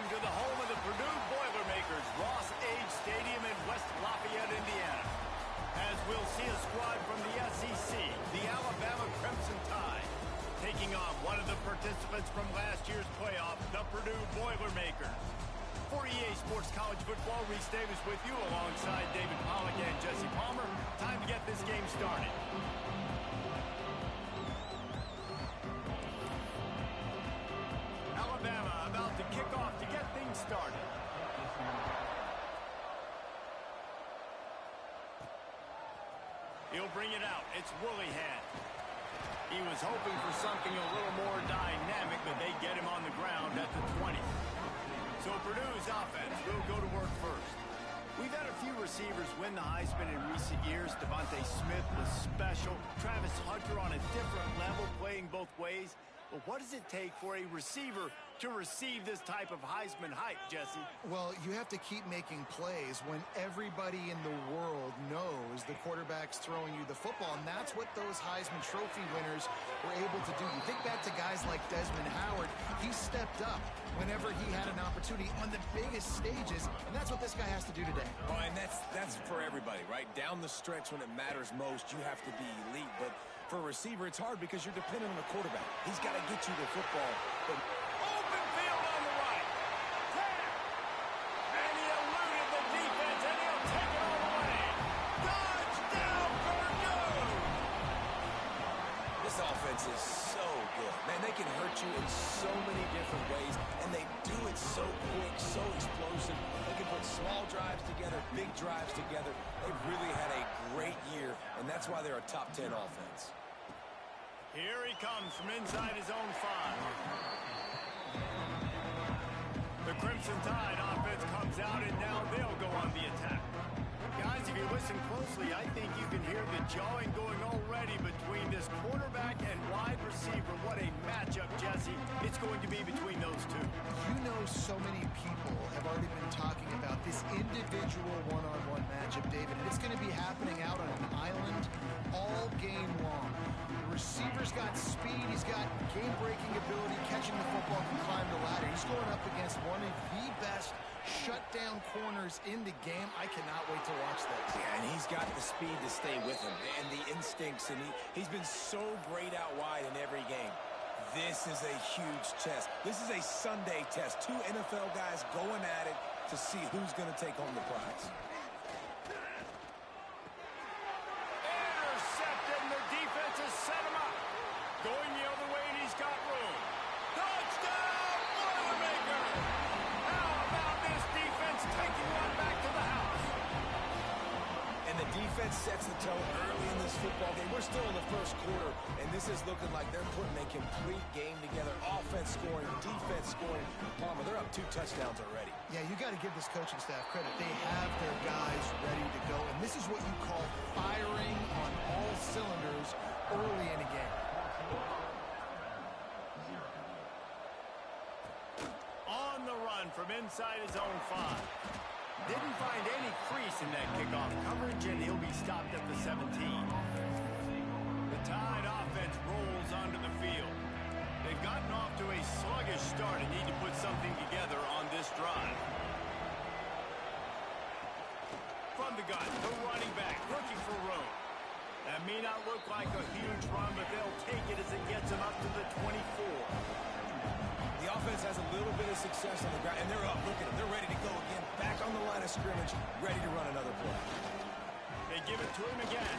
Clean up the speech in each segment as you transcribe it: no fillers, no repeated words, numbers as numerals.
Welcome to the home of the Purdue Boilermakers, Ross Age Stadium in West Lafayette, Indiana. As we'll see a squad from the SEC, the Alabama Crimson Tide, taking on one of the participants from last year's playoff, the Purdue Boilermakers. For EA Sports College Football, Reese Davis with you alongside David Pollack and Jesse Palmer. Time to get this game started. Alabama about to kick off to get things started. He'll bring it out. It's Woollyhan. He was hoping for something a little more dynamic, but they get him on the ground at the 20. So Purdue's offense will go to work first. We've had a few receivers win the Heisman in recent years. Devontae Smith was special. Travis Hunter on a different level, playing both ways. But what does it take for a receiver to receive this type of Heisman hype, Jesse? Well, you have to keep making plays when everybody in the world knows the quarterback's throwing you the football, and that's what those Heisman Trophy winners were able to do. You think back to guys like Desmond Howard. He stepped up whenever he had an opportunity on the biggest stages, and that's what this guy has to do today. Oh, and that's for everybody, right? Down the stretch when it matters most, you have to be elite, but for a receiver, it's hard because you're dependent on the quarterback. He's got to get you the football. But open field on the right. And he eluded the defense, and he'll take it all the way. Touchdown, Purdue! This offense is so good. Man, they can hurt you in so many different ways, and they do it so quick, so explosive. They can put small drives together, big drives together. They've really had a great year, and that's why they're a top 10 offense. Here he comes from inside his own 5. The Crimson Tide offense comes out, and now they'll go on the attack. Guys, if you listen closely, I think you can hear the jawing going already between this quarterback and wide receiver. What a matchup, Jesse, it's going to be between those two. You know, so many people have already been talking about this individual one-on-one matchup, David, and it's going to be happening out on an island all game long. The receiver's got speed, he's got game-breaking ability, catching the football, can climb the ladder. He's going up against one of the best shutdown corners in the game. I cannot wait to watch this. Yeah, and he's got the speed to stay with him and the instincts, and he's been so great out wide in every game. This is a huge test. This is a Sunday test. 2 NFL guys going at it to see who's going to take home the prize. Intercepted, and the defense has set him up. Going the other way, and he's got room. Touchdown, Boilermakers! How about this defense taking one back to the house? And the defense sets the tone early in this football game. We're still in the first quarter, and this is looking like they're putting a complete game together. Offense scoring, defense scoring. Palmer, they're up 2 touchdowns already. Yeah, you got to give this coaching staff credit. They have their guys ready to go, and this is what you call firing on all cylinders early in a game. On the run from inside his own 5. Didn't find any crease in that kickoff coverage, and he'll be stopped at the 17. The Tide offense rolls onto the field. They've gotten off to a sluggish start and need to put something together on this drive. From the gun, the running back, looking for room. That may not look like a huge run, but they'll take it as it gets them up to the 24. The offense has a little bit of success on the ground, and they're up. Look at them. They're ready to go again. Back on the line of scrimmage, ready to run another play. They give it to him again.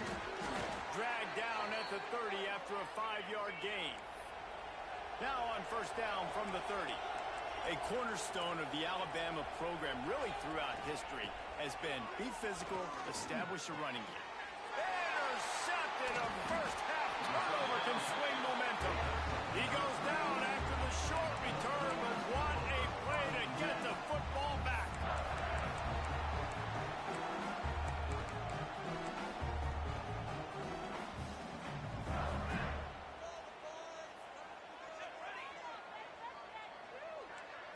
Dragged down at the 30 after a 5-yard gain. Now on first down from the 30. A cornerstone of the Alabama program really throughout history has been be physical, establish a running game. Intercepted, a first half turnover can swing momentum. He goes down after the short return, but what a play to get the football back.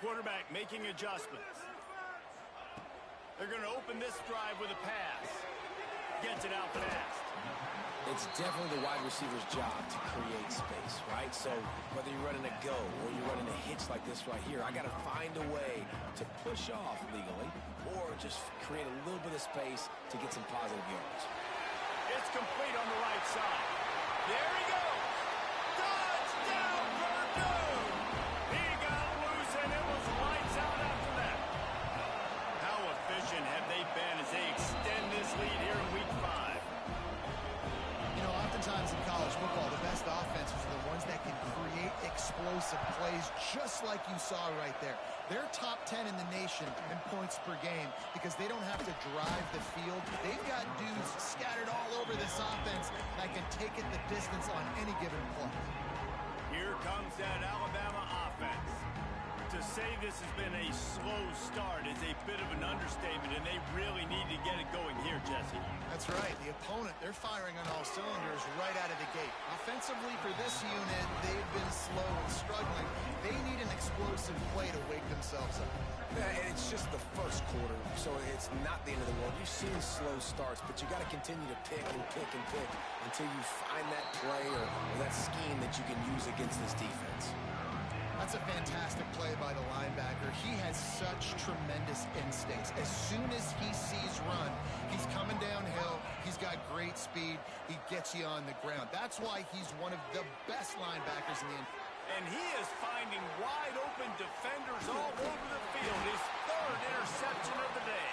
Quarterback making adjustments. They're going to open this drive with a pass. Gets it out fast. It's definitely the wide receiver's job to create space, right? So whether you're running a go or you're running a hitch like this right here, I got to find a way to push off legally or just create a little bit of space to get some positive yards. It's complete on the right side. There he goes. Touchdown, Purdue! He got loose, and it was lights out after that. How efficient have they been as they extend this lead here in Week 5? You know, oftentimes in college football, the best offenses are the ones that can create explosive plays, just like you saw right there. They're top 10 in the nation in points per game because they don't have to drive the field. They've got dudes scattered all over this offense that can take it the distance on any given play. Here comes that Alabama offense. To say this has been a slow start is a bit of an understatement, and they really need to get it going here, Jesse. That's right. The opponent, they're firing on all cylinders right out of the gate. Offensively for this unit, they've been slow and struggling. They need an explosive play to wake themselves up. Yeah, and it's just the first quarter, so it's not the end of the world. You've seen slow starts, but you got to continue to pick and pick and pick until you find that play or that scheme that you can use against this defense. That's a fantastic play by the linebacker. He has such tremendous instincts. As soon as he sees run, he's coming downhill. He's got great speed. He gets you on the ground. That's why he's one of the best linebackers in the NFL. And he is finding wide-open defenders all over the field. His third interception of the day.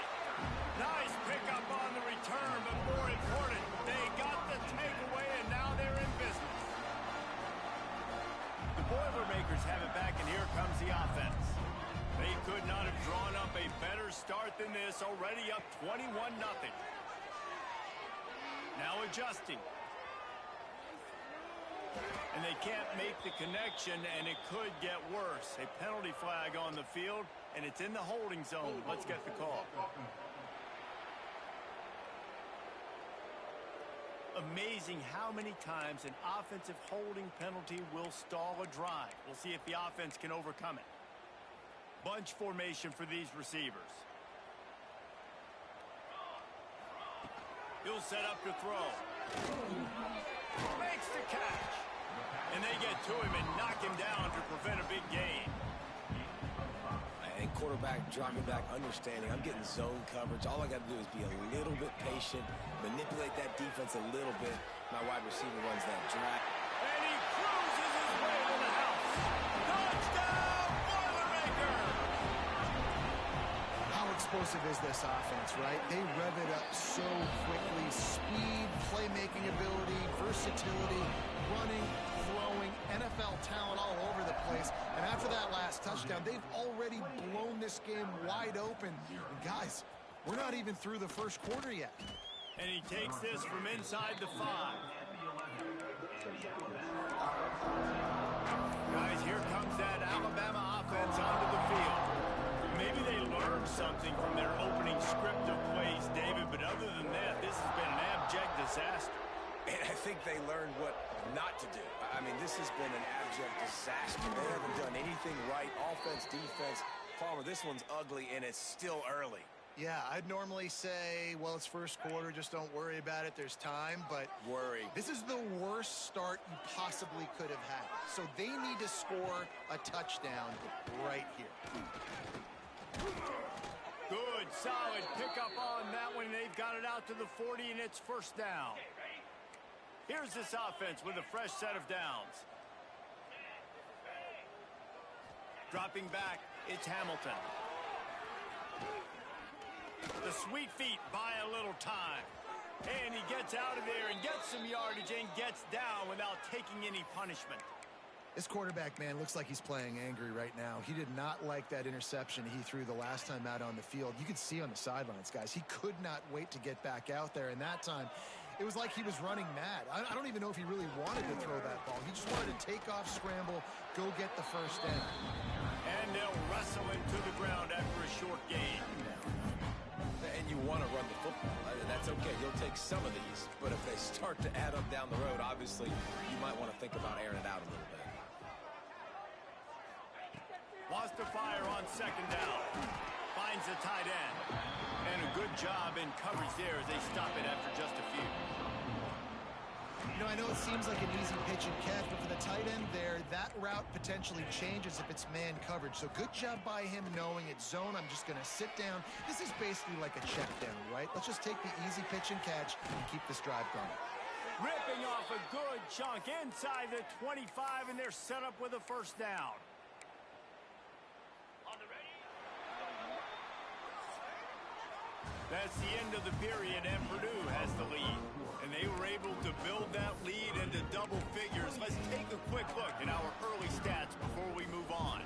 Nice pickup on the return, but more important, they got the takeaway, and now they're in business. The Boilermakers have it back, and here comes the offense. They could not have drawn up a better start than this, already up 21-0. Now adjusting. And they can't make the connection, and it could get worse. A penalty flag on the field, and it's in the holding zone. Let's get the call. Amazing how many times an offensive holding penalty will stall a drive. We'll see if the offense can overcome it. Bunch formation for these receivers. He'll set up to throw. Makes the catch. And they get to him and knock him down to prevent a big gain. And quarterback dropping back, understanding I'm getting zone coverage. All I got to do is be a little bit patient, manipulate that defense a little bit. My wide receiver runs that drag. And he cruises his way to the house. Touchdown, Boilermaker! How explosive is this offense, right? They rev it up so quickly. Speed, playmaking ability, versatility, running, throwing, NFL talent all over the place. And after that last touchdown, they've already blown this game wide open. And guys, we're not even through the first quarter yet. And he takes this from inside the 5. Guys, here comes that Alabama offense onto the field. Maybe they learned something from their opening script of plays, David, but other than that, this has been an abject disaster. And I think they learned what not to do. I mean, this has been an abject disaster. They haven't done anything right. Offense, defense. Palmer, this one's ugly, and it's still early. Yeah, I'd normally say, well, it's first quarter, just don't worry about it, there's time, but Worry. This is the worst start you possibly could have had. So they need to score a touchdown right here. Good, solid pickup on that one. They've got it out to the 40, and it's first down. Here's this offense with a fresh set of downs. Dropping back, it's Hamilton. The sweet feet buy a little time. And he gets out of there and gets some yardage and gets down without taking any punishment. This quarterback, man, looks like he's playing angry right now. He did not like that interception he threw the last time out on the field. You could see on the sidelines, guys, he could not wait to get back out there. And that time, it was like he was running mad. I don't even know if he really wanted to throw that ball. He just wanted to take off, scramble, go get the first down. And they'll wrestle him to the ground after a short gain. And you want to run the football. That's okay. You'll take some of these. But if they start to add up down the road, obviously, you might want to think about airing it out a little bit. Lost to fire on second down. Finds the tight end. And a good job in coverage there as they stop it after just a few. I know it seems like an easy pitch and catch, but for the tight end there, that route potentially changes if it's man coverage. So good job by him knowing it's zone. I'm just going to sit down. This is basically like a check down, right? Let's just take the easy pitch and catch and keep this drive going. Ripping off a good chunk inside the 25, and they're set up with a first down. That's the end of the period, and Purdue has the lead. And they were able to build that lead into double figures. Let's take a quick look at our early stats before we move on.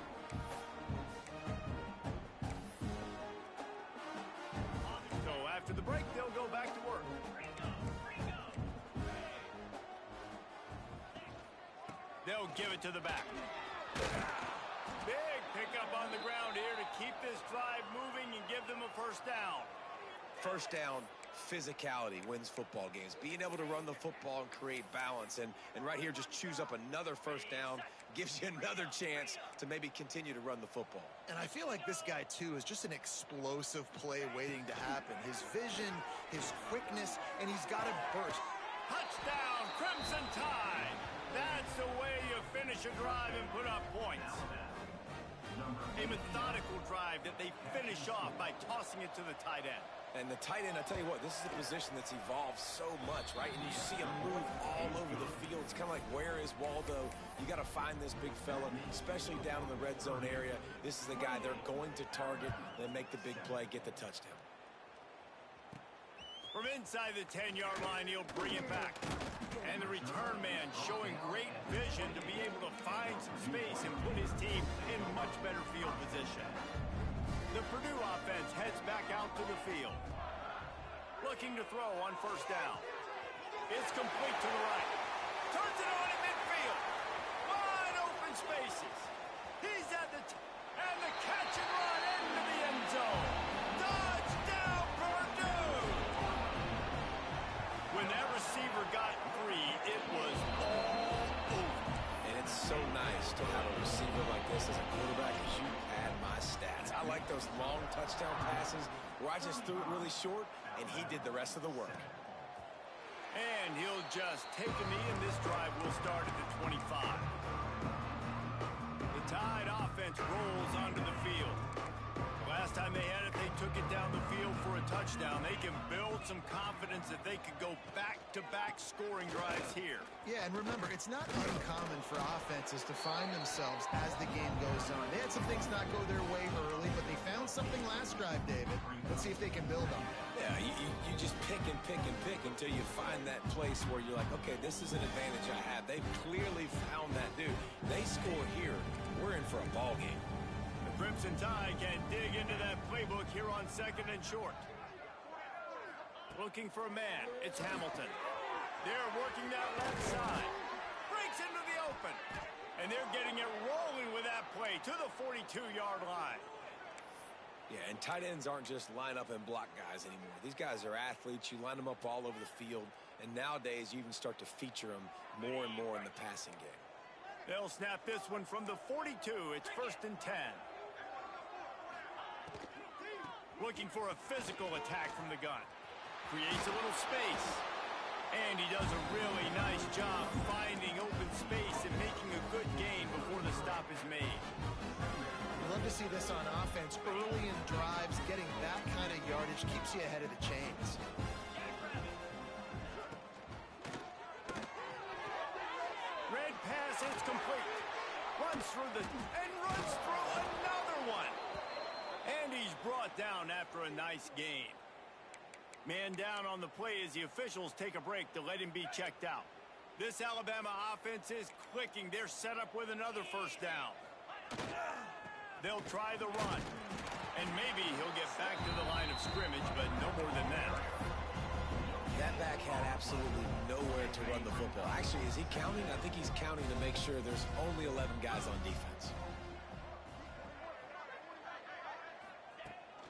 So after the break, they'll go back to work. They'll give it to the back. Big pickup on the ground here to keep this drive moving and give them a first down. First down, physicality wins football games. Being able to run the football and create balance. And right here, just choose up another first down, gives you another chance to maybe continue to run the football. And I feel like this guy, too, is just an explosive play waiting to happen. His vision, his quickness, and he's got a burst. Touchdown, Crimson Tide. That's the way you finish a drive and put up points. A methodical drive that they finish off by tossing it to the tight end. And the tight end, I tell you what, this is a position that's evolved so much, right? And you see him move all over the field. It's kind of like, where is Waldo? You got to find this big fella, especially down in the red zone area. This is the guy they're going to target, then make the big play, get the touchdown. From inside the 10-yard line, he'll bring it back. And the return man showing great vision to be able to find some space and put his team in much better field position. The Purdue offense heads back out to the field. Looking to throw on first down. It's complete to the right. Turns it on at midfield. Wide open spaces. He's at the and the catch and run into the end zone. Touchdown, Purdue! When that receiver got free, it was all over. And it's so nice to have a receiver like this as a quarterback as you add my stats. I like those long touchdown passes where I just threw it really short and he did the rest of the work. And he'll just take a knee, and this drive will start at the 25. The Tide offense rolls onto the field. Last time they had it, they took it down the field for a touchdown. They can build some confidence that they could go back-to-back scoring drives here. Yeah, and remember, it's not uncommon for offenses to find themselves as the game goes on. They had some things not go their way early, but they found something last drive, David. Let's see if they can build on it. Yeah, you just pick and pick and pick until you find that place where you're like, okay, this is an advantage I have. They've clearly found that dude. They score here, we're in for a ball game. The Crimson Tide can dig into that playbook here on second and short. Looking for a man, it's Hamilton. They're working that left side. Breaks into the open. And they're getting it rolling with that play to the 42-yard line. Yeah, and tight ends aren't just line up and block guys anymore. These guys are athletes. You line them up all over the field. And nowadays, you even start to feature them more and more in the passing game. They'll snap this one from the 42. It's 1st and 10. Looking for a physical attack from the gun. Creates a little space. And he does a really nice job finding open space and making a good gain before the stop is made. I'd love to see this on offense. Early in drives, getting that kind of yardage keeps you ahead of the chains. Red pass, it's complete. Runs through runs through another one. And he's brought down after a nice gain. Man down on the play as the officials take a break to let him be checked out. This Alabama offense is clicking. They're set up with another first down. They'll try the run. And maybe he'll get back to the line of scrimmage, but no more than that. That back had absolutely nowhere to run the football. Actually, is he counting? I think he's counting to make sure there's only 11 guys on defense.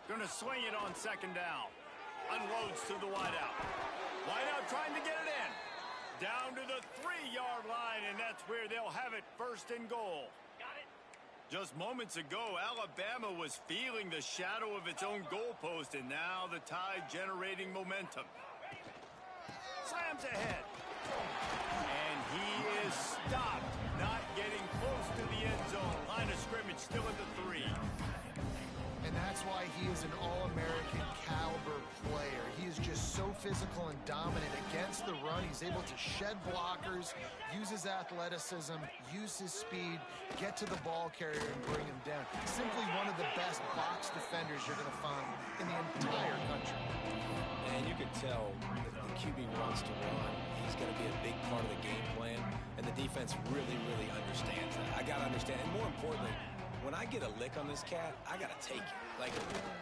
Gonna swing it on second down. Unloads to the wideout. Wideout trying to get it in. Down to the 3-yard line, and that's where they'll have it, 1st and goal. Got it. Just moments ago, Alabama was feeling the shadow of its own goalpost, and now the Tide generating momentum. Slams ahead. And he is stopped, not getting close to the end zone. Line of scrimmage still at the 3. And that's why he is an All-American caliber player. He is just so physical and dominant against the run. He's able to shed blockers, use his athleticism, use his speed, get to the ball carrier and bring him down. Simply one of the best box defenders you're going to find in the entire country. And you can tell the QB wants to run. He's going to be a big part of the game plan, and the defense really, really understands that. I got to understand, and more importantly, when I get a lick on this cat, I got to take it. Like,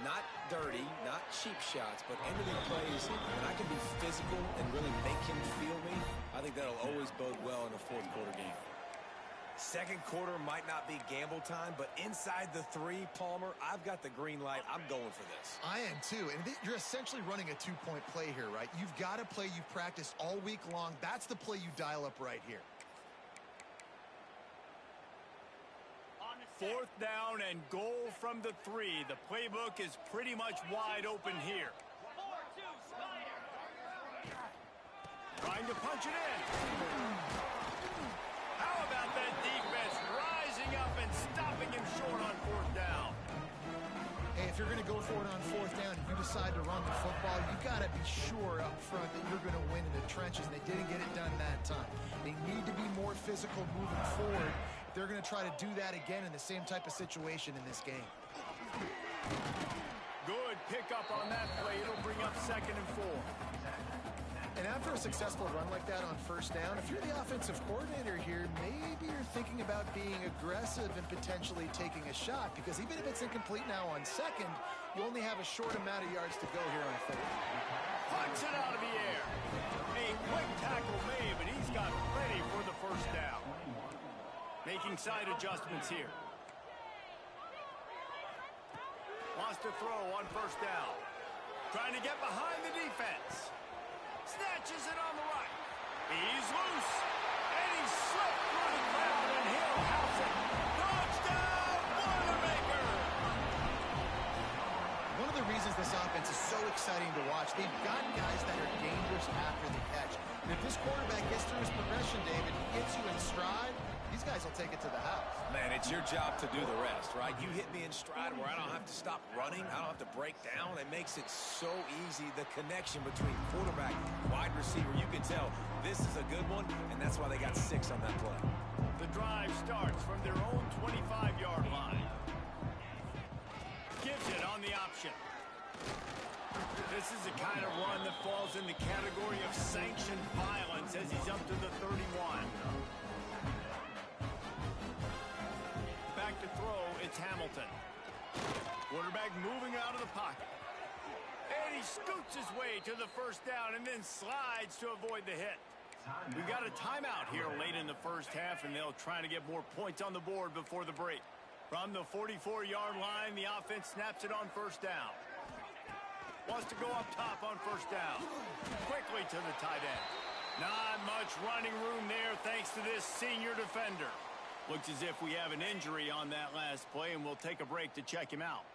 not dirty, not cheap shots, but end-of-the plays, when I can be physical and really make him feel me, I think that'll always bode well in a fourth-quarter game. Second quarter might not be gamble time, but inside the 3, Palmer, I've got the green light. I'm going for this. I am too, and you're essentially running a 2-point play here, right? You've got a play you've practiced all week long. That's the play you dial up right here. 4th down and goal from the 3. The playbook is pretty much wide open here. Trying to punch it in. How about that defense rising up and stopping him short on 4th down? Hey, if you're going to go for it on 4th down and you decide to run the football, you got to be sure up front that you're going to win in the trenches, and they didn't get it done that time. They need to be more physical moving forward. They're going to try to do that again in the same type of situation in this game. Good pickup on that play. It'll bring up 2nd and 4. And after a successful run like that on 1st down, if you're the offensive coordinator here, maybe you're thinking about being aggressive and potentially taking a shot, because even if it's incomplete now on 2nd, you only have a short amount of yards to go here on 3rd. Punch it out of the air. A quick tackle made, but he's got plenty for the 1st down. Making side adjustments here. Wants to throw on 1st down. Trying to get behind the defense. Snatches it on the right. He's loose. And he slipped through the crowd, and he'll house it. Touchdown, Boilermaker! One of the reasons this offense is so exciting to watch, they've got guys that are dangerous after the catch. And if this quarterback gets through his progression, David, he gets you in stride, these guys will take it to the house. Man, it's your job to do the rest, right? You hit me in stride where I don't have to stop running. I don't have to break down. It makes it so easy, the connection between quarterback and wide receiver. You can tell this is a good one, and that's why they got 6 on that play. The drive starts from their own 25-yard line. Gives it on the option. This is the kind of run that falls in the category of sanctioned violence as he's up to the 31. Back to throw, it's Hamilton. Quarterback moving out of the pocket. And he scoots his way to the 1st down and then slides to avoid the hit. We've got a timeout here late in the 1st half, and they'll try to get more points on the board before the break. From the 44-yard line, the offense snaps it on 1st down. Wants to go up top on 1st down. Quickly to the tight end. Not much running room there thanks to this senior defender. Looks as if we have an injury on that last play, and we'll take a break to check him out.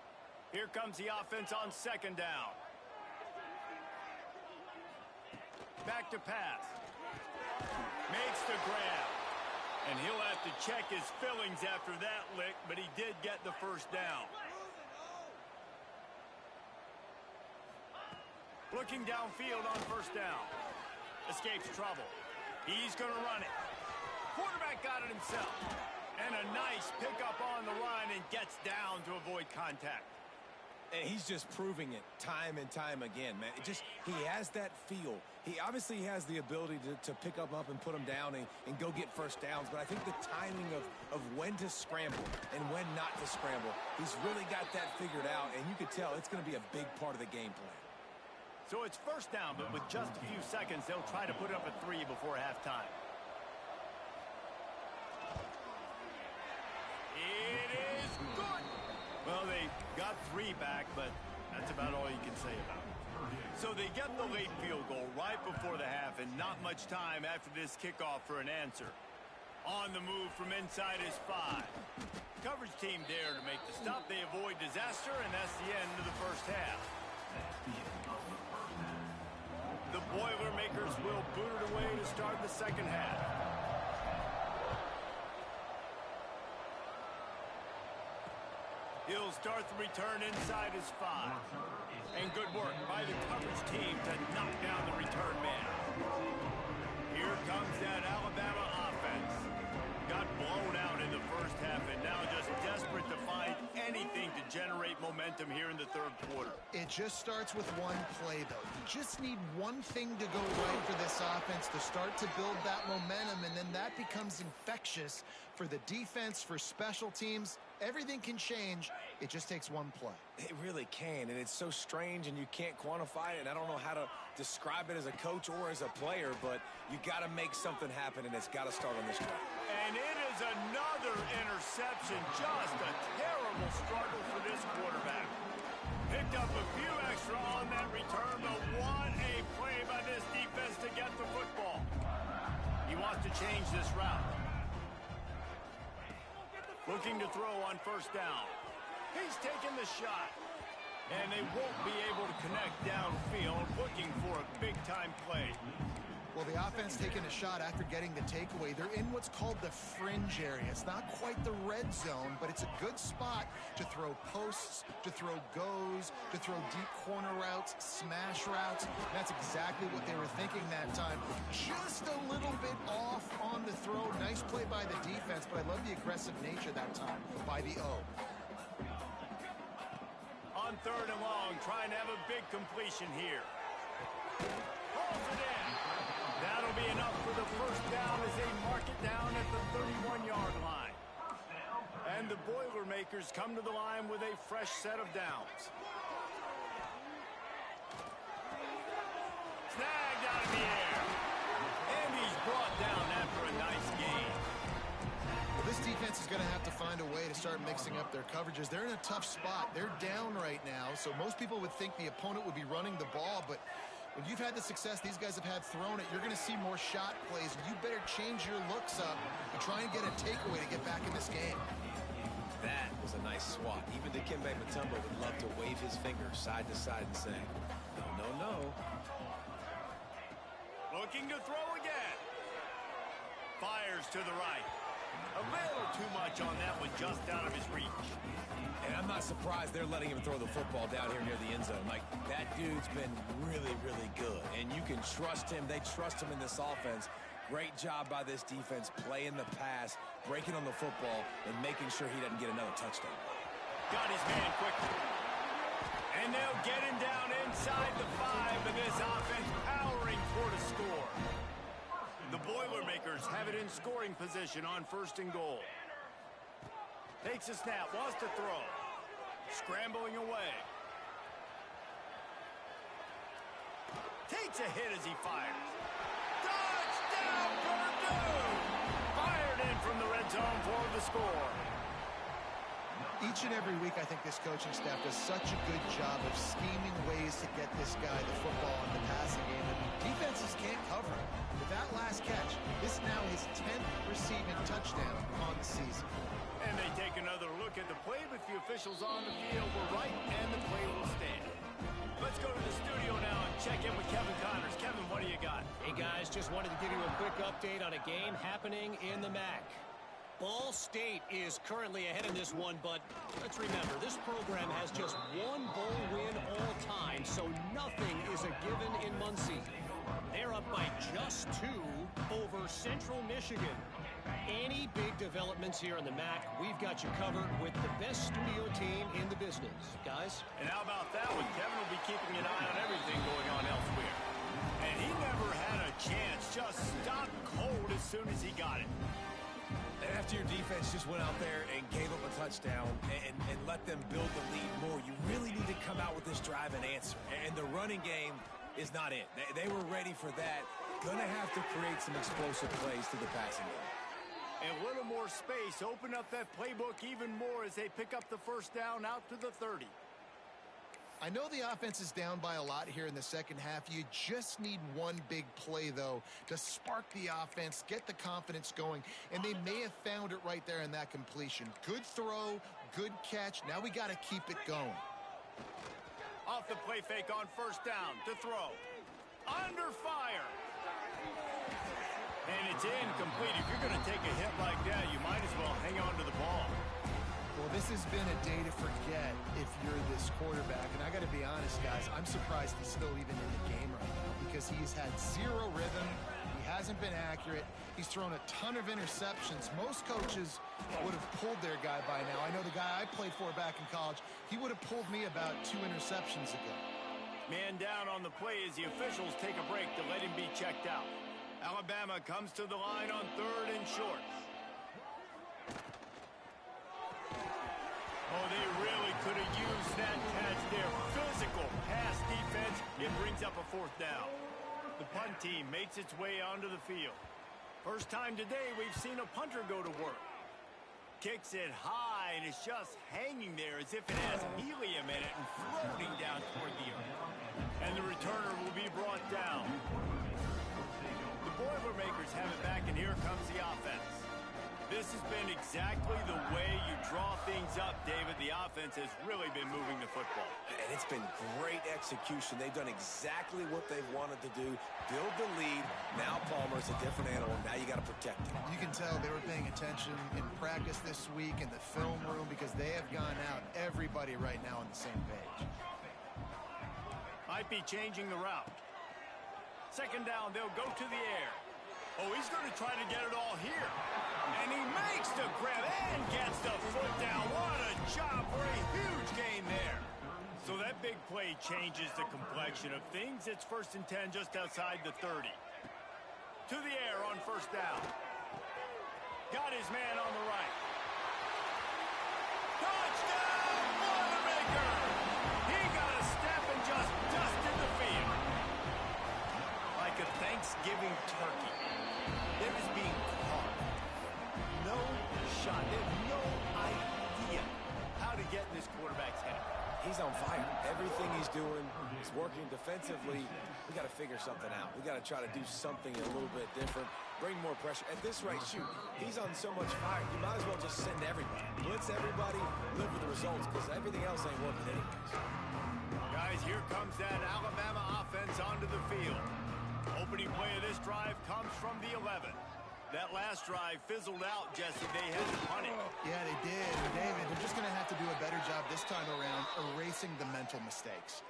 Here comes the offense on 2nd down. Back to pass. Makes the grab. And he'll have to check his fillings after that lick, but he did get the 1st down. Looking downfield on 1st down. Escapes trouble. He's going to run it. Quarterback got it himself. And a nice pickup on the line and gets down to avoid contact. And he's just proving it time and time again, man. He has that feel. He obviously has the ability to pick up and put him down and go get 1st downs, but I think the timing of when to scramble and when not to scramble, he's really got that figured out, and you can tell it's going to be a big part of the game plan. So it's 1st down, but with just a few seconds, they'll try to put up a 3 before halftime. It is good. Well, they got 3 back, but that's about all you can say about it. So they get the late field goal right before the half, and not much time after this kickoff for an answer. On the move from inside is 5. Coverage team there to make the stop. They avoid disaster, and that's the end of the 1st half. The Boilermakers will boot it away to start the second half. He'll start the return inside his 5. And good work by the coverage team to knock down the return man. Here comes that Alabama offense. Got blown out in the first half and now just desperate to find anything to generate momentum here in the third quarter. It just starts with one play, though. You just need one thing to go right for this offense to start to build that momentum, and then that becomes infectious for the defense, for special teams. Everything can change. It just takes one play. It really can, and it's so strange, and you can't quantify it, and I don't know how to describe it as a coach or as a player, but you got to make something happen, and it's got to start on this drive. And it is another interception. Just a terrible struggle for this quarterback. Picked up a few extra on that return, but what a play by this defense to get the football. He wants to change this route. Looking to throw on first down. He's taking the shot. And they won't be able to connect downfield, looking for a big-time play. Well, the offense taking a shot after getting the takeaway. They're in what's called the fringe area. It's not quite the red zone, but it's a good spot to throw posts, to throw goes, to throw deep corner routes, smash routes. That's exactly what they were thinking that time. Just a little bit off on the throw. Nice play by the defense, but I love the aggressive nature that time by the O. On third and long, trying to have a big completion here. Holds it in. That'll be enough for the first down as they mark it down at the 31-yard line. And the Boilermakers come to the line with a fresh set of downs. Snagged out of the air. And he's brought down after a nice gain. Well, this defense is going to have to find a way to start mixing up their coverages. They're in a tough spot. They're down right now, so most people would think the opponent would be running the ball, but when you've had the success these guys have had throwing it, you're going to see more shot plays. You better change your looks up and try and get a takeaway to get back in this game. That was a nice swat. Even Dikembe Mutombo would love to wave his finger side to side and say, no, no, no. Looking to throw again. Fires to the right. A little too much on that one, just out of his reach. And I'm not surprised they're letting him throw the football down here near the end zone. Like, that dude's been really, really good. And you can trust him. They trust him in this offense. Great job by this defense, playing the pass, breaking on the football, and making sure he doesn't get another touchdown. Got his man quickly. And they'll get him down inside the 5, and this offense powering toward a score. The Boilermakers have it in scoring position on first and goal. Takes a snap, wants to throw. Scrambling away. Takes a hit as he fires. Touchdown, Purdue! Fired in from the red zone for the score. Each and every week, I think this coaching staff does such a good job of scheming ways to get this guy the football in the passing game. And defenses can't cover it. With that last catch, this now his 10th receiving touchdown on the season. And they take another look at the play, but the officials on the field were right, and the play will stand. Let's go to the studio now and check in with Kevin Connors. Kevin, what do you got? Hey, guys, just wanted to give you a quick update on a game happening in the MAC. Ball State is currently ahead in this one, but let's remember, this program has just one bowl win all time, so nothing is a given in Muncie. They're up by just 2 over Central Michigan. Any big developments here in the MAC, we've got you covered with the best studio team in the business. Guys? And how about that one? Kevin will be keeping an eye on everything going on elsewhere. And he never had a chance, just stopped cold as soon as he got it. And after your defense just went out there and gave up a touchdown and let them build the lead more, you really need to come out with this drive and answer. And the running game is not it. They were ready for that. Gonna have to create some explosive plays through the passing game. And a little more space, open up that playbook even more as they pick up the first down out to the 30. I know the offense is down by a lot here in the second half. You just need one big play, though, to spark the offense, get the confidence going, and they may have found it right there in that completion. Good throw, good catch. Now we got to keep it going. Off the play fake on first down to throw. under fire. And it's incomplete. If you're going to take a hit like that, you might as well hang on to the ball. Well, this has been a day to forget if you're this quarterback. And I got to be honest, guys, I'm surprised he's still even in the game right now because he's had zero rhythm. He hasn't been accurate. He's thrown a ton of interceptions. Most coaches would have pulled their guy by now. I know the guy I played for back in college, he would have pulled me about 2 interceptions ago. Man down on the play as the officials take a break to let him be checked out. Alabama comes to the line on 3rd and short. Oh, they really could have used that catch there. Physical pass defense. It brings up a 4th down. The punt team makes its way onto the field. First time today we've seen a punter go to work. Kicks it high, and it's just hanging there as if it has helium in it and floating down toward the earth. And the returner will be brought down. The Boilermakers have it back, and here comes the offense. This has been exactly the way you draw things up, David. The offense has really been moving the football. And it's been great execution. They've done exactly what they've wanted to do. Build the lead. Now Palmer's a different animal. Now you got to protect him. You can tell they were paying attention in practice this week in the film room because they have gone out, everybody right now on the same page. Might be changing the route. 2nd down, they'll go to the air. Oh, he's going to try to get it all here. And he makes the grab and gets the foot down. What a job for a huge gain there. So that big play changes the complexion of things. It's 1st and 10 just outside the 30. To the air on 1st down. Got his man on the right. Touchdown, Boilermaker! He got a step and just dusted the field. Like a Thanksgiving turkey. There is being caught. No shot. They have no idea how to get in this quarterback's head. He's on fire. Everything he's doing is working defensively. We got to figure something out. We got to try to do something a little bit different. Bring more pressure. At this rate, shoot, he's on so much fire. You might as well just send everybody. Blitz everybody. Live with the results because everything else ain't working anyways. Guys, here comes that Alabama offense onto the field. Opening play of this drive comes from the 11. That last drive fizzled out, Jesse. They had to punt it. Yeah, they did. And David, they're just going to have to do a better job this time around erasing the mental mistakes.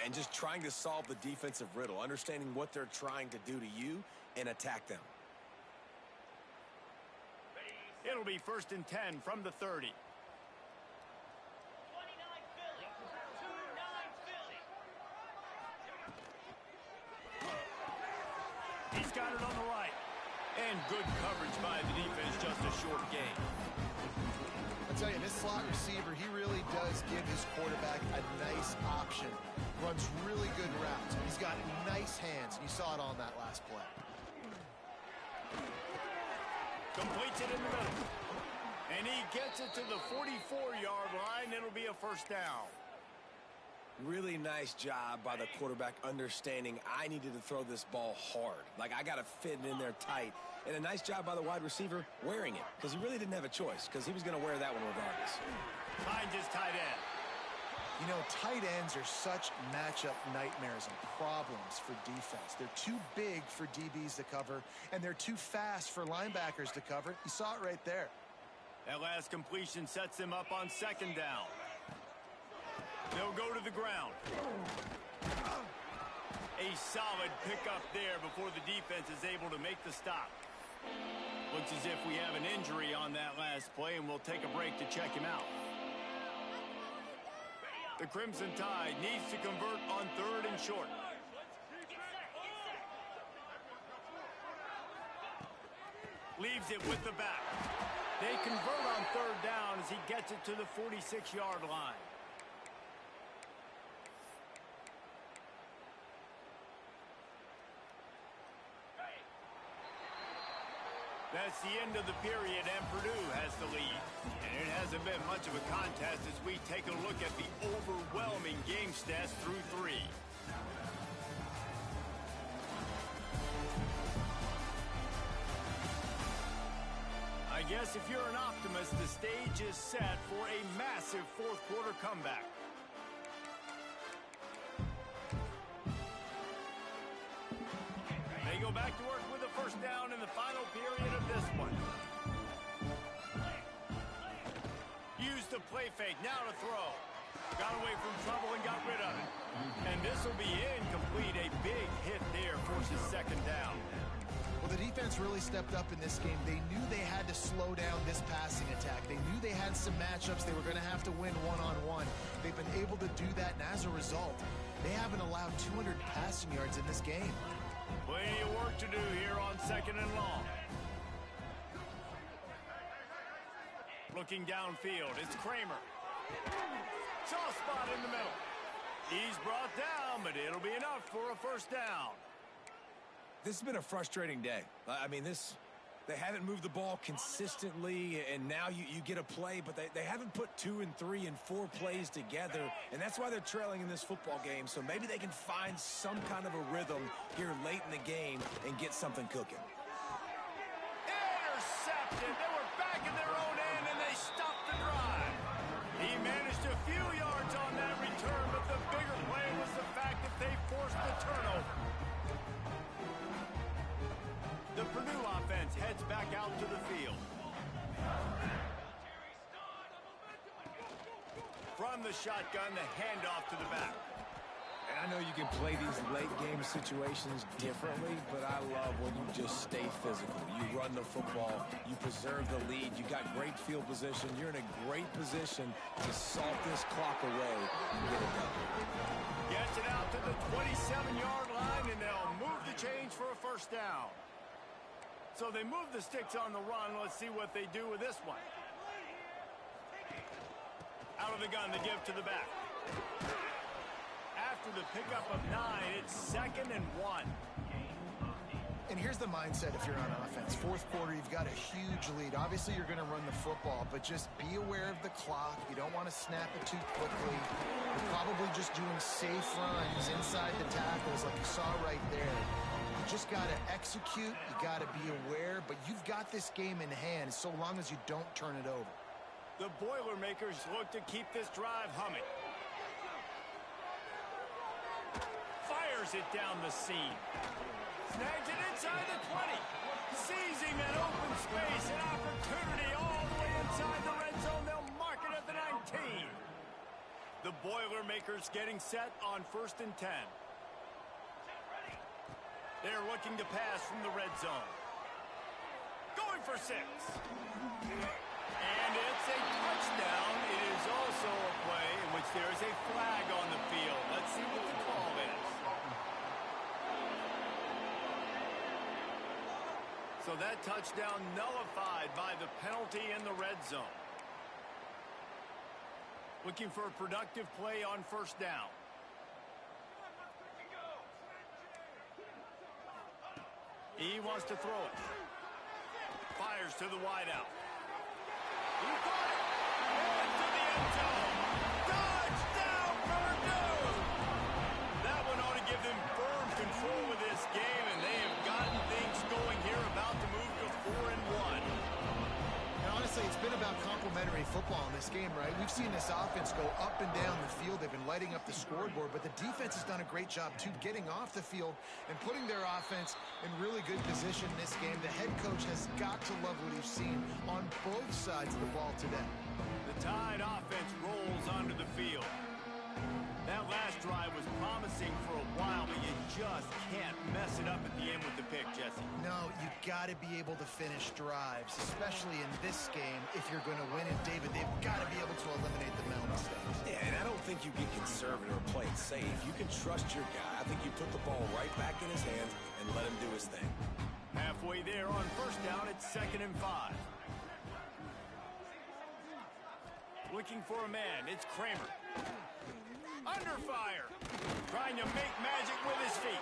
And just trying to solve the defensive riddle, understanding what they're trying to do to you and attack them. It'll be 1st and 10 from the 30. He's got it on the right. And good coverage by the defense, just a short gain. I'll tell you, this slot receiver, he really does give his quarterback a nice option. Runs really good routes. He's got nice hands. You saw it on that last play. Completes it in the middle. And he gets it to the 44-yard line. It'll be a 1st down. Really nice job by the quarterback understanding I needed to throw this ball hard. Like, I got to fit it in there tight. And a nice job by the wide receiver wearing it because he really didn't have a choice because he was going to wear that one regardless. Finds his tight end. You know, tight ends are such matchup nightmares and problems for defense. They're too big for DBs to cover, and they're too fast for linebackers to cover. You saw it right there. That last completion sets him up on 2nd down. They'll go to the ground. A solid pickup there before the defense is able to make the stop. Looks as if we have an injury on that last play, and we'll take a break to check him out. The Crimson Tide needs to convert on 3rd and short. Leaves it with the back. They convert on 3rd down as he gets it to the 46-yard line. That's the end of the period, and Purdue has the lead. And it hasn't been much of a contest as we take a look at the overwhelming game stats through 3. I guess if you're an optimist, the stage is set for a massive 4th quarter comeback. in the final period of this one. Used the play fake, now to throw. Got away from trouble and got rid of it. And this will be incomplete. A big hit there forces second down. Well, the defense really stepped up in this game. They knew they had to slow down this passing attack. They knew they had some matchups they were going to have to win one-on-one. They've been able to do that, and as a result, they haven't allowed 200 passing yards in this game. Plenty of work to do here on second and long. Looking downfield, it's Kramer. Soft spot in the middle. He's brought down, but it'll be enough for a first down. This has been a frustrating day. I mean, they haven't moved the ball consistently, and now you get a play, but they haven't put 2 and 3 and 4 plays together, and that's why they're trailing in this football game. So maybe they can find some kind of a rhythm here late in the game and get something cooking. Intercepted. They were back in their own end, and they stopped the drive. He managed a few yards on that return, but the bigger play was the fact that they forced the turnover. The Purdue offense heads back out to the field. From the shotgun, the handoff to the back. And I know you can play these late game situations differently, but I love when you just stay physical. You run the football, you preserve the lead, you got great field position, you're in a great position to salt this clock away and get it done. Gets it out to the 27-yard line, and they'll move the chains for a first down. So they move the sticks on the run. Let's see what they do with this one. Out of the gun, the give to the back. After the pickup of 9, it's 2nd and 1. And here's the mindset if you're on offense. Fourth quarter, you've got a huge lead. Obviously, you're going to run the football, but just be aware of the clock. You don't want to snap it too quickly. You're probably just doing safe runs inside the tackles like you saw right there. Just got to execute, you got to be aware, but you've got this game in hand so long as you don't turn it over. The Boilermakers look to keep this drive humming. Fires it down the seam. Snags it inside the 20. Seizing an open space, an opportunity all the way inside the red zone. They'll mark it at the 19. The Boilermakers getting set on 1st and 10. They're looking to pass from the red zone. Going for 6. And it's a touchdown. It is also a play in which there is a flag on the field. Let's see what the call is. So that touchdown nullified by the penalty in the red zone. Looking for a productive play on 1st down. He wants to throw it. Fires to the wideout. He caught it. Into the end zone. Touchdown, Purdue! That one ought to give them firm control of this game, and they have gotten things going here, about to move to 4 and 1. And honestly, it's been about complementary football in this game, right? We've seen this offense go up and down the field. They've been lighting up the scoreboard, but the defense has done a great job, too, getting off the field and putting their offense in really good position in this game. The head coach has got to love what he's seen on both sides of the ball today. The Tide offense rolls onto the field. That last drive was promising for a while, but you just can't mess it up at the end with the pick, Jesse. No, you got to be able to finish drives, especially in this game if you're going to win it. David, they've got to be able to eliminate the mental mistakes. Yeah, and I don't think you get conservative or play it safe. You can trust your guy. I think you put the ball right back in his hands and let him do his thing. Halfway there on 1st down, it's 2nd and 5. Looking for a man, it's Kramer. Under fire. Trying to make magic with his feet.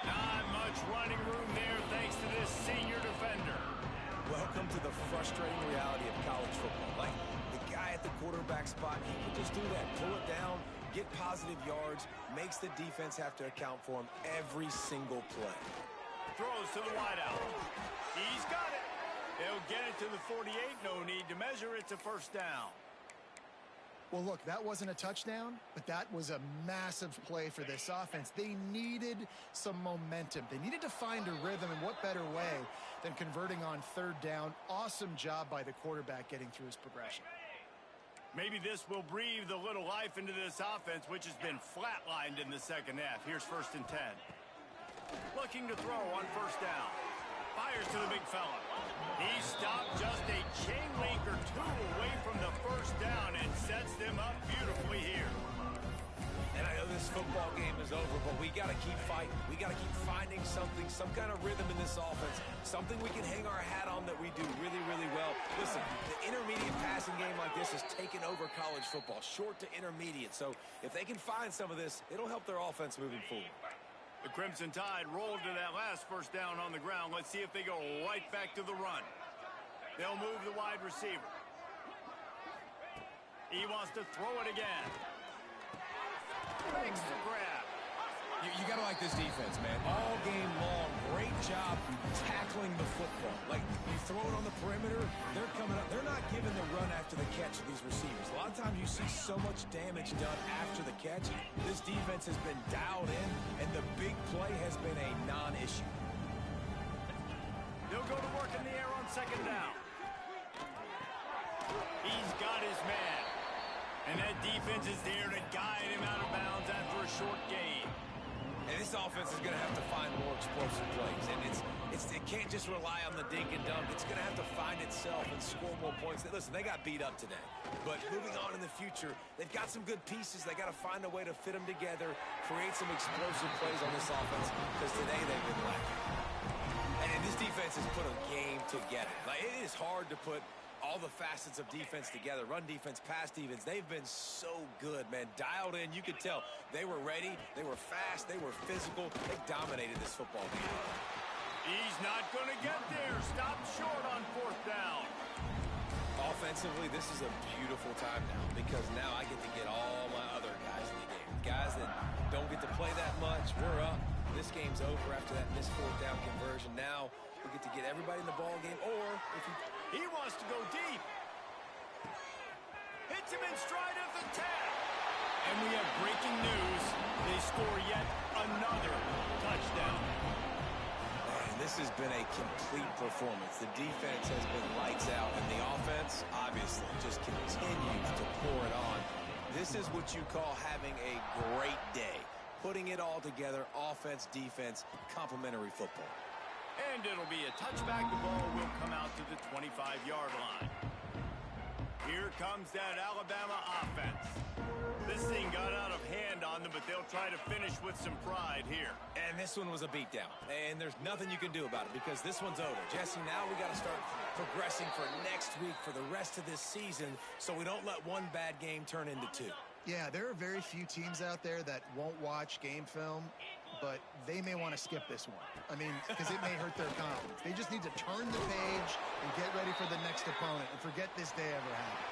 Not much running room there thanks to this senior defender. Welcome to the frustrating reality of college football. Like, the guy at the quarterback spot, he can just do that. Pull it down, get positive yards, makes the defense have to account for him every single play. Throws to the wideout. He's got it. They'll get it to the 48. No need to measure. It's a 1st down. Well, look, that wasn't a touchdown, but that was a massive play for this offense. They needed some momentum. They needed to find a rhythm, and what better way than converting on third down. Awesome job by the quarterback getting through his progression. Maybe this will breathe a little life into this offense, which has been flatlined in the second half. Here's 1st and 10. Looking to throw on 1st down. Fires to the big fella. He stopped just a chain link or two away from the 1st down and sets them up beautifully here. And I know this football game is over, but we got to keep fighting. We got to keep finding something, some kind of rhythm in this offense, something we can hang our hat on that we do really, really well. Listen, the intermediate passing game like this has taken over college football, short to intermediate. So if they can find some of this, it'll help their offense moving forward. The Crimson Tide rolled to that last 1st down on the ground. Let's see if they go right back to the run. They'll move the wide receiver. He wants to throw it again. Makes the grab. You got to like this defense, man. All game long, great job tackling the football. Like, you throw it on the perimeter, they're coming up. They're not giving the run after the catch to these receivers. A lot of times you see so much damage done after the catch. This defense has been dialed in, and the big play has been a non-issue. They'll go to work in the air on 2nd down. He's got his man. And that defense is there to guide him out of bounds after a short gain. And this offense is going to have to find more explosive plays. And it can't just rely on the dink and dunk. It's going to have to find itself and score more points. Listen, they got beat up today. But moving on in the future, they've got some good pieces. They got to find a way to fit them together, create some explosive plays on this offense, because today they've been lacking. And this defense has put a game together. Like, it is hard to put all the facets of defense together. Run defense, pass defense. They've been so good, man. Dialed in. You could tell they were ready. They were fast. They were physical. They dominated this football game. He's not going to get there. Stopped short on 4th down. Offensively, this is a beautiful time now, because now I get to get all my other guys in the game. Guys that don't get to play that much. We're up. This game's over after that missed 4th down conversion. Now we get to get everybody in the ball game, or if he wants to go deep. Hits him in stride at the 10. And we have breaking news. They score yet another touchdown. Man, this has been a complete performance. The defense has been lights out, and the offense, obviously, just continues to pour it on. This is what you call having a great day. Putting it all together, offense, defense, complementary football. And it'll be a touchback. The ball will come out to the 25-yard line. Here comes that Alabama offense. This thing got out of hand on them, but they'll try to finish with some pride here. And this one was a beatdown. And there's nothing you can do about it, because this one's over. Jesse, now we got to start progressing for next week, for the rest of this season, so we don't let one bad game turn into two. Yeah, there are very few teams out there that won't watch game film, but they may want to skip this one. I mean, because it may hurt their confidence. They just need to turn the page and get ready for the next opponent and forget this day ever happened.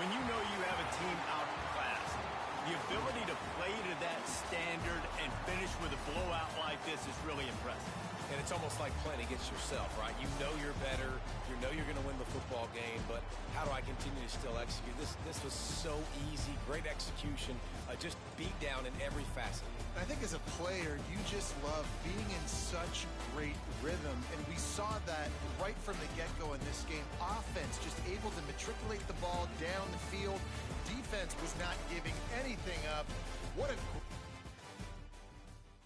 When you know you have a team outclassed, the ability to play to that standard and finish with a blowout like this is really impressive. And it's almost like playing against yourself, right? You know you're better. You know you're going to win the football game, but how do I continue to still execute? This was so easy. Great execution. Just beat down in every facet. I think as a player, you just love being in such great rhythm, and we saw that right from the get-go in this game. Offense just able to matriculate the ball down the field. Defense was not giving anything up. What a